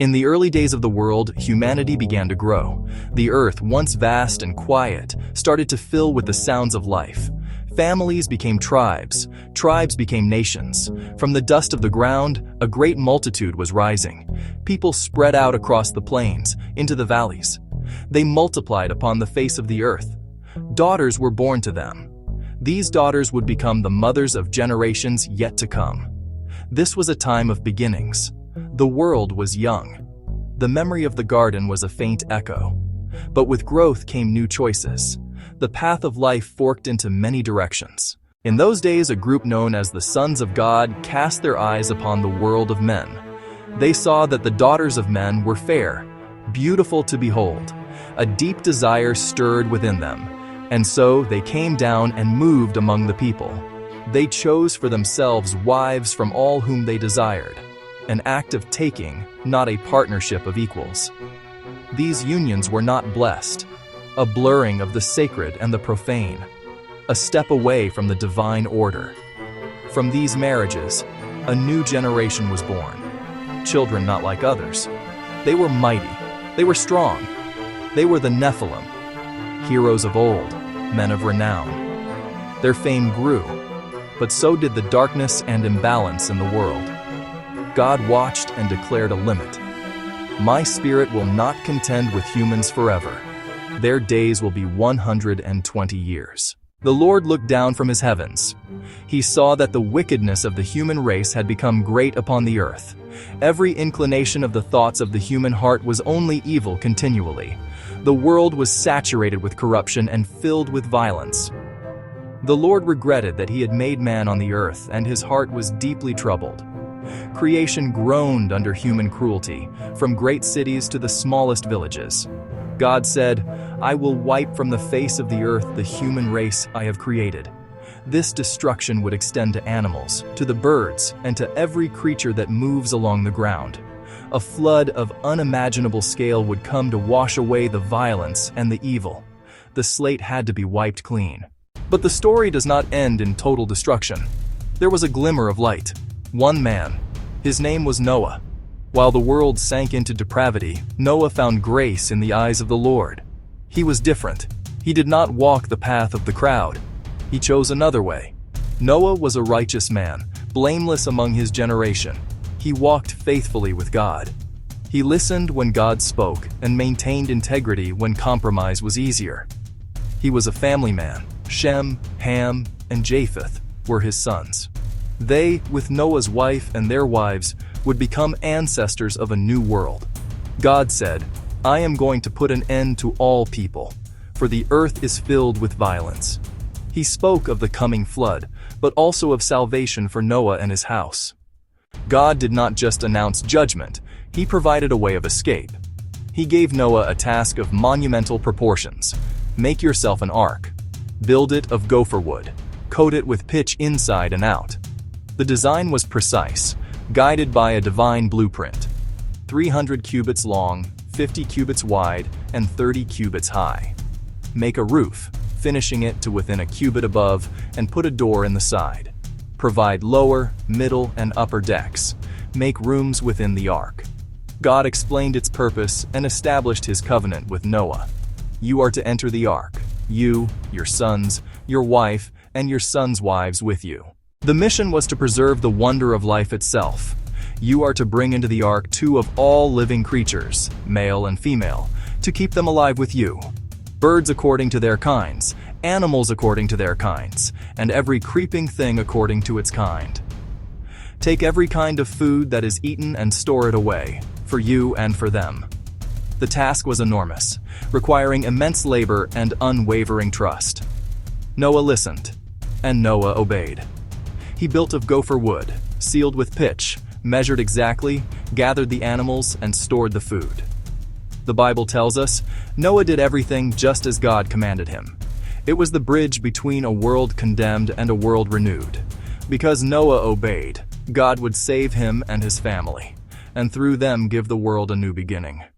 In the early days of the world, humanity began to grow. The earth, once vast and quiet, started to fill with the sounds of life. Families became tribes, tribes became nations. From the dust of the ground, a great multitude was rising. People spread out across the plains, into the valleys. They multiplied upon the face of the earth. Daughters were born to them. These daughters would become the mothers of generations yet to come. This was a time of beginnings. The world was young. The memory of the garden was a faint echo. But with growth came new choices. The path of life forked into many directions. In those days, a group known as the Sons of God cast their eyes upon the world of men. They saw that the daughters of men were fair, beautiful to behold. A deep desire stirred within them, and so they came down and moved among the people. They chose for themselves wives from all whom they desired. An act of taking, not a partnership of equals. These unions were not blessed, a blurring of the sacred and the profane, a step away from the divine order. From these marriages, a new generation was born. Children not like others. They were mighty, they were strong. They were the Nephilim, heroes of old, men of renown. Their fame grew, but so did the darkness and imbalance in the world. God watched and declared a limit. My spirit will not contend with humans forever. Their days will be 120 years. The Lord looked down from his heavens. He saw that the wickedness of the human race had become great upon the earth. Every inclination of the thoughts of the human heart was only evil continually. The world was saturated with corruption and filled with violence. The Lord regretted that he had made man on the earth, and his heart was deeply troubled. Creation groaned under human cruelty, from great cities to the smallest villages. God said, "I will wipe from the face of the earth the human race I have created." This destruction would extend to animals, to the birds, and to every creature that moves along the ground. A flood of unimaginable scale would come to wash away the violence and the evil. The slate had to be wiped clean. But the story does not end in total destruction. There was a glimmer of light. One man. His name was Noah. While the world sank into depravity, Noah found grace in the eyes of the Lord. He was different. He did not walk the path of the crowd. He chose another way. Noah was a righteous man, blameless among his generation. He walked faithfully with God. He listened when God spoke and maintained integrity when compromise was easier. He was a family man. Shem, Ham, and Japheth were his sons. They, with Noah's wife and their wives, would become ancestors of a new world. God said, "I am going to put an end to all people, for the earth is filled with violence." He spoke of the coming flood, but also of salvation for Noah and his house. God did not just announce judgment, he provided a way of escape. He gave Noah a task of monumental proportions. Make yourself an ark. Build it of gopher wood. Coat it with pitch inside and out. The design was precise, guided by a divine blueprint. 300 cubits long, 50 cubits wide, and 30 cubits high. Make a roof, finishing it to within a cubit above, and put a door in the side. Provide lower, middle, and upper decks. Make rooms within the ark. God explained its purpose and established his covenant with Noah. You are to enter the ark, you, your sons, your wife, and your sons' wives with you. The mission was to preserve the wonder of life itself. You are to bring into the ark two of all living creatures, male and female, to keep them alive with you. Birds according to their kinds, animals according to their kinds, and every creeping thing according to its kind. Take every kind of food that is eaten and store it away, for you and for them. The task was enormous, requiring immense labor and unwavering trust. Noah listened, and Noah obeyed. He built of gopher wood, sealed with pitch, measured exactly, gathered the animals, and stored the food. The Bible tells us, Noah did everything just as God commanded him. It was the bridge between a world condemned and a world renewed. Because Noah obeyed, God would save him and his family, and through them give the world a new beginning.